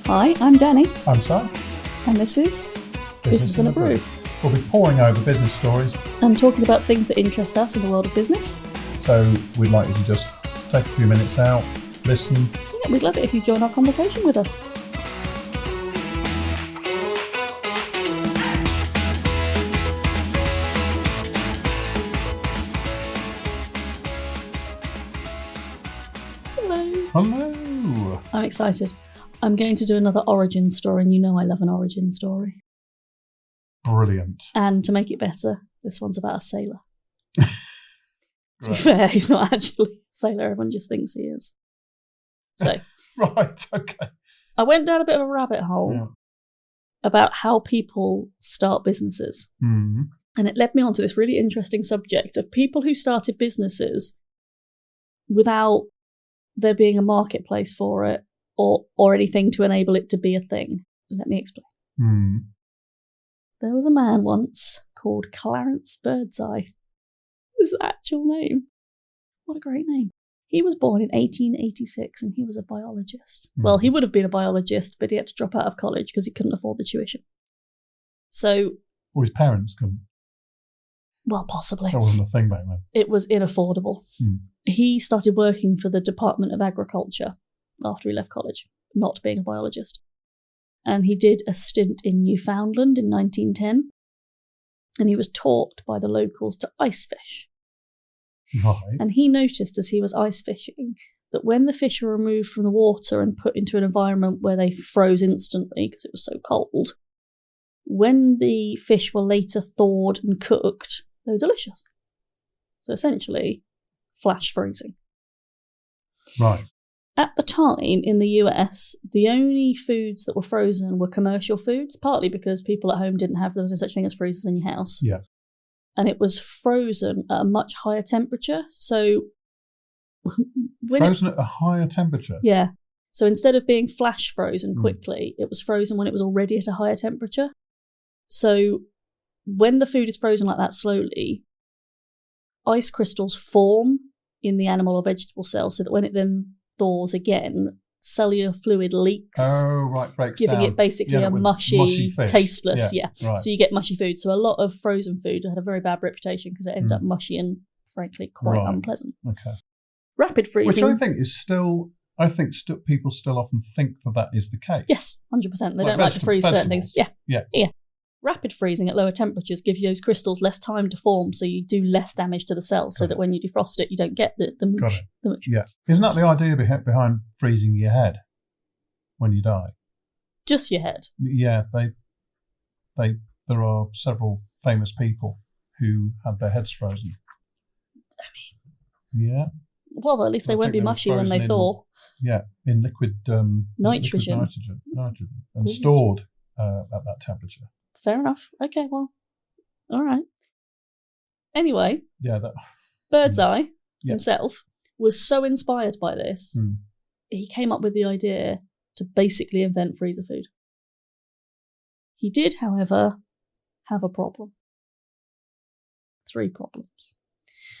Hi, I'm Danny, I'm Sam. and this is Business in a Brew. We'll be poring over business stories, and talking about things that interest us in the world of business. so we'd like you to just take a few minutes out, listen. Yeah, we'd love it if you join our conversation with us. Hello. I'm excited. I'm going to do another origin story, and you know I love an origin story. Brilliant. And to make it better, this one's about a sailor. To be fair, he's not actually a sailor, everyone just thinks he is. So, Right, okay. I went down a bit of a rabbit hole about how people start businesses. Mm. And it led me on to this really interesting subject of people who started businesses without there being a marketplace for it or anything to enable it to be a thing. Let me explain. Mm. There was a man once called Clarence Birdseye. His actual name. What a great name. He was born in 1886 and he was a biologist. Mm. Well, he would have been a biologist, but he had to drop out of college because he couldn't afford the tuition. So... Or his parents couldn't. Well, possibly. That wasn't a thing back then. It was inaffordable. Mm. He started working for the Department of Agriculture after he left college, not being a biologist. And he did a stint in Newfoundland in 1910. And he was taught by the locals to ice fish. Right. And he noticed as he was ice fishing that when the fish were removed from the water and put into an environment where they froze instantly because it was so cold, when the fish were later thawed and cooked, they were delicious. So essentially, flash freezing. Right. At the time in the US, the only foods that were frozen were commercial foods, partly because people at home didn't have, there was no such thing as freezers in your house. Yeah. And it was frozen at a much higher temperature. So Frozen at a higher temperature? Yeah. So instead of being flash frozen quickly, it was frozen when it was already at a higher temperature. So when the food is frozen like that slowly, ice crystals form in the animal or vegetable cell so that when it then thaws again, cellular fluid leaks. Oh, right, breaks giving down. it basically a mushy fish. tasteless, Right. So you get mushy food. So a lot of frozen food had a very bad reputation because it ended up mushy and, frankly, quite unpleasant. Okay. Rapid freezing. Which I think is still, people still often think that is the case. Yes, 100%. They Like don't like to freeze certain things. Yeah. Rapid freezing at lower temperatures gives you those crystals less time to form, so you do less damage to the cells, so that when you defrost it, you don't get the mush. The mush. Yeah. Isn't that the idea behind freezing your head when you die? Just your head. Yeah, there are several famous people who had their heads frozen. Yeah. Well, at least they won't be mushy when they thaw. In liquid nitrogen. Nitrogen, and stored at that temperature. Fair enough. Okay, well, all right. Anyway, Birdseye himself was so inspired by this, he came up with the idea to basically invent freezer food. He did, however, have a problem. 3 problems.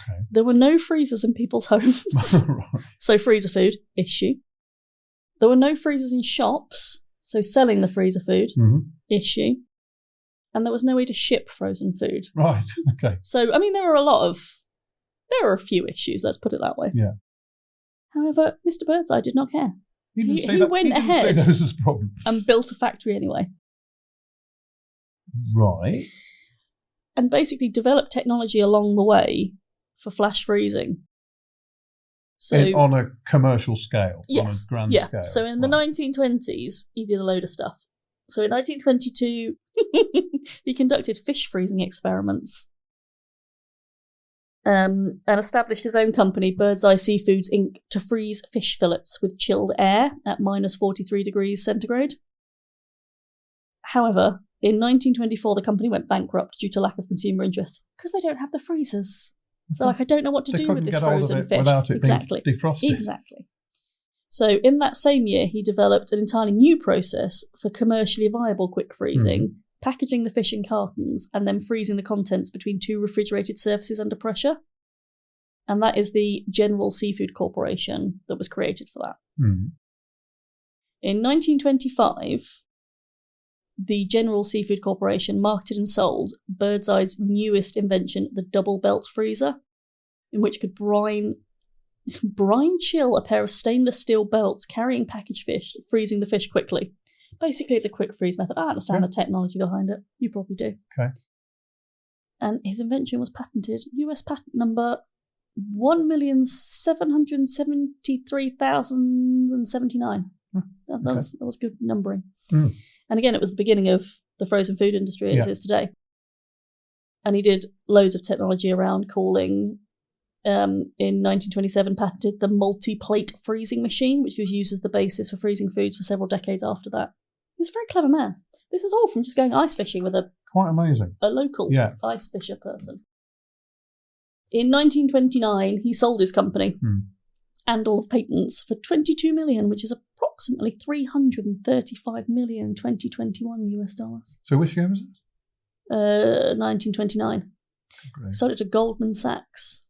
Okay. There were no freezers in people's homes, Right. so freezer food, issue. There were no freezers in shops, so selling the freezer food, issue. And there was no way to ship frozen food. Right, okay. So, I mean, there were a few issues, let's put it that way. Yeah. However, Mr. Birdseye did not care. He went ahead those as problems. and built a factory anyway. Right. And basically developed technology along the way for flash freezing. So On a commercial scale, on a grand scale. So in the 1920s, he did a load of stuff. So in 1922, he conducted fish freezing experiments and established his own company, Birdseye Seafoods Inc., to freeze fish fillets with chilled air at minus 43 degrees centigrade. However, in 1924, the company went bankrupt due to lack of consumer interest because they don't have the freezers. So, I don't know what to do with this frozen fish. Without it being defrosted. Exactly. So, in that same year, he developed an entirely new process for commercially viable quick freezing, packaging the fish in cartons, and then freezing the contents between 2 refrigerated surfaces under pressure. And that is the General Seafood Corporation that was created for that. In 1925, the General Seafood Corporation marketed and sold Birdseye's newest invention, the double belt freezer, in which could brine chill a pair of stainless steel belts carrying packaged fish, freezing the fish quickly. Basically, it's a quick freeze method. I understand the technology behind it. You probably do. Okay. And his invention was patented, US patent number 1,773,079. That was good numbering. Mm. And again, it was the beginning of the frozen food industry as it is today. And he did loads of technology around cooling. In 1927, patented the multi-plate freezing machine, which was used as the basis for freezing foods for several decades after that. He was a very clever man. This is all from just going ice fishing with a local ice fisher person. In 1929, he sold his company and all the patents for $22 million, which is approximately $335 million in 2021 US dollars. So which year was it? 1929. Great. Sold it to Goldman Sachs.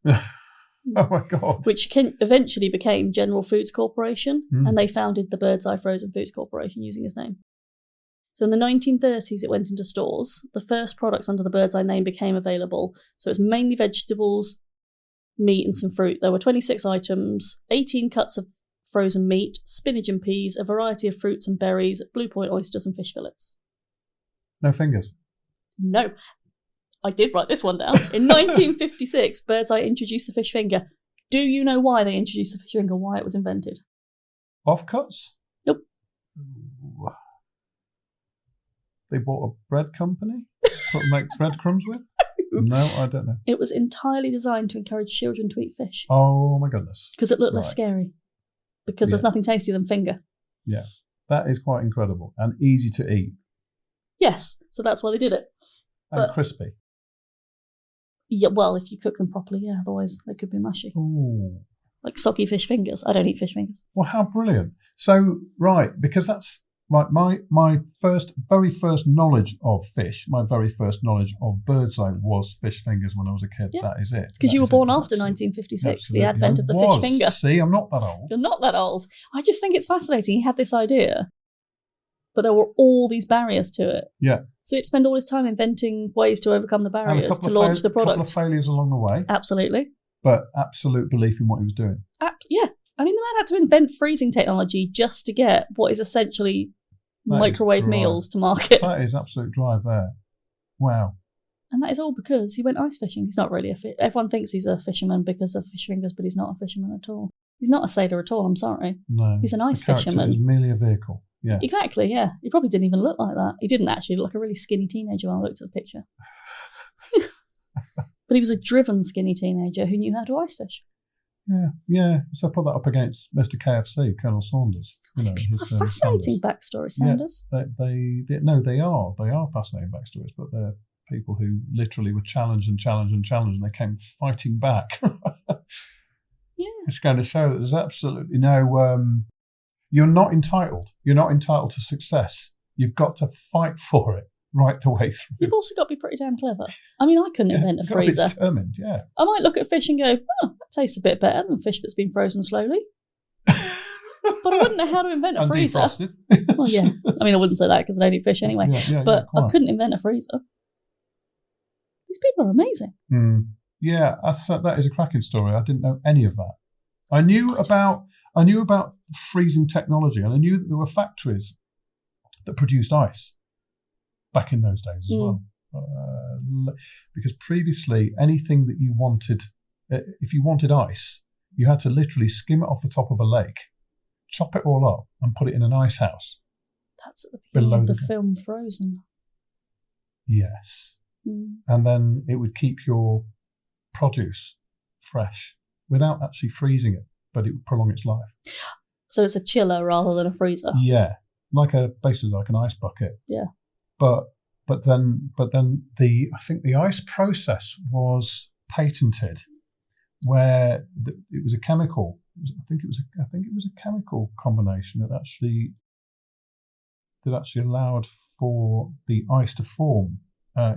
Oh my God. Which eventually became General Foods Corporation, and they founded the Birdseye Frozen Foods Corporation using his name. So in the 1930s, it went into stores. The first products under the Birdseye name became available. So it's mainly vegetables, meat, and some fruit. There were 26 items, 18 cuts of frozen meat, spinach and peas, a variety of fruits and berries, blue point oysters, and fish fillets. No fingers? No. I did write this one down. In 1956, Birdseye introduced the fish finger. Do you know why they introduced the fish finger? Why it was invented? Offcuts? Nope. They bought a bread company to make breadcrumbs with? No, I don't know. It was entirely designed to encourage children to eat fish. Oh my goodness. Because it looked less scary. Because there's nothing tastier than finger. Yeah. That is quite incredible and easy to eat. Yes, so that's why they did it. And crispy. Yeah, well, if you cook them properly, otherwise they could be mushy. Ooh. Like soggy fish fingers. I don't eat fish fingers. Well, how brilliant. So, because that's right, my very first knowledge of fish, my very first knowledge of Birdseye was fish fingers when I was a kid. Yeah. That is it. Because you were born after 1956, the advent of the fish finger. See, I'm not that old. You're not that old. I just think it's fascinating. He had this idea, but there were all these barriers to it. Yeah. So he'd spend all his time inventing ways to overcome the barriers to launch the product. A couple of failures along the way. Absolutely. But absolute belief in what he was doing. Yeah. I mean, the man had to invent freezing technology just to get what is essentially microwave meals to market. That is absolute drive there. Wow. And that is all because he went ice fishing. He's not really everyone thinks he's a fisherman because of fish fingers, but he's not a fisherman at all. He's not a sailor at all, I'm sorry. No. He's an ice fisherman. He's merely a vehicle. Yeah. Exactly, yeah. He probably didn't even look like that. He didn't actually look like a really skinny teenager when I looked at the picture. But he was a driven skinny teenager who knew how to ice fish. Yeah. So put that up against Mr. KFC, Colonel Saunders. A fascinating backstory, Sanders. Yeah, they are fascinating backstories, but they're people who literally were challenged, and they came fighting back. Yeah. It's going to show that there's absolutely no... You're not entitled to success. You've got to fight for it right the way through. You've also got to be pretty damn clever. I mean, I couldn't invent a freezer. Be determined, yeah. I might look at fish and go, that tastes a bit better than fish that's been frozen slowly. But I wouldn't know how to invent a freezer. Defrosted. Well, yeah. I mean, I wouldn't say that because I don't eat fish anyway. But I couldn't invent a freezer. These people are amazing. Yeah, that is a cracking story. I didn't know any of that. I knew about freezing technology, and I knew that there were factories that produced ice back in those days as well. Because previously, anything that you wanted, if you wanted ice, you had to literally skim it off the top of a lake, chop it all up, and put it in an ice house. That's at the beginning of the film Frozen. Yes. And then it would keep your produce fresh without actually freezing it, but it would prolong its life. So it's a chiller rather than a freezer. Yeah, basically like an ice bucket. Yeah. But then I think the ice process was patented, where it was a chemical. I think it was a chemical combination that actually allowed for the ice to form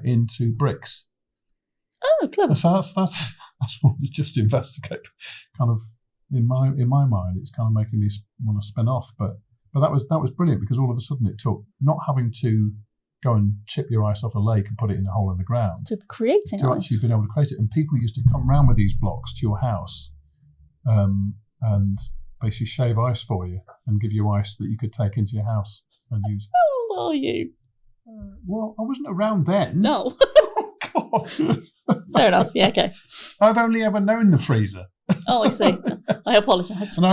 into bricks. Oh, clever. So that's what was just investigate. Kind of in my mind, it's kind of making me want to spin off. But But that was brilliant because all of a sudden it took not having to go and chip your ice off a lake and put it in a hole in the ground to creating to ice. actually being able to create it. And people used to come round with these blocks to your house and basically shave ice for you and give you ice that you could take into your house and use. How old are you? Well, I wasn't around then. No. Oh, God. Fair enough. Yeah, okay. I've only ever known the freezer. Oh, I see. I apologise. And I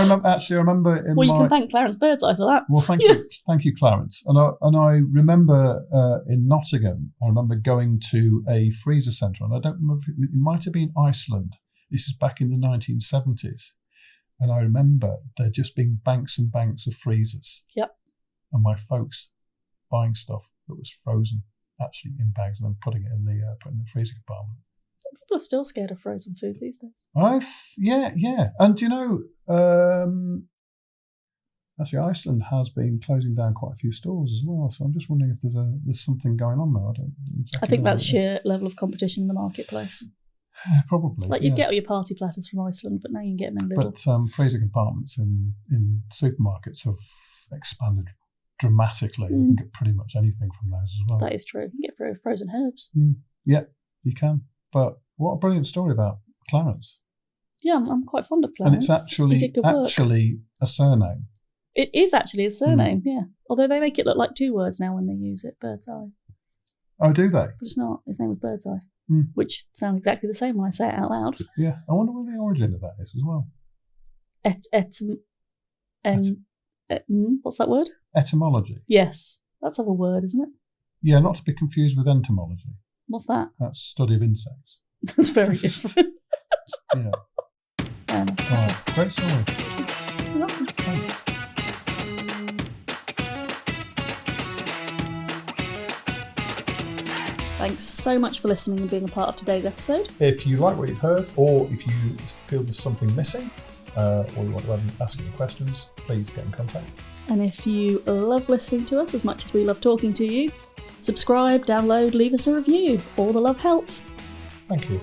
remember you can thank Clarence Birdseye for that. Well, thank you, Clarence. And I remember in Nottingham, I remember going to a freezer centre, and I don't remember if it might have been Iceland. This is back in the 1970s, and I remember there just being banks and banks of freezers. Yep. And my folks buying stuff that was frozen, actually in bags, and then putting it in the freezer compartment. People are still scared of frozen food these days. Yeah. And actually Iceland has been closing down quite a few stores as well. So I'm just wondering if there's something going on there. I think that's sheer level of competition in the marketplace. Probably. Like you'd get all your party platters from Iceland, but now you can get them in little. But freezer compartments in supermarkets have expanded dramatically. You can get pretty much anything from those as well. That is true. You can get frozen herbs. Yeah, you can. But what a brilliant story about Clarence. Yeah, I'm quite fond of Clarence. And it's actually a surname. It is actually a surname, yeah. Although they make it look like two words now when they use it, Birdseye. Oh, do they? But it's not. His name was Birdseye, which sounds exactly the same when I say it out loud. Yeah, I wonder where the origin of that is as well. What's that word? Etymology. Yes, that's of a word, isn't it? Yeah, not to be confused with entomology. What's that? That's study of insects. That's very different. Yeah. Right. Great story. You're welcome. Thanks. Thanks so much for listening and being a part of today's episode. If you like what you've heard, or if you feel there's something missing, or you want to ask any questions, please get in contact. And if you love listening to us as much as we love talking to you, subscribe, download, leave us a review. All the love helps. Thank you.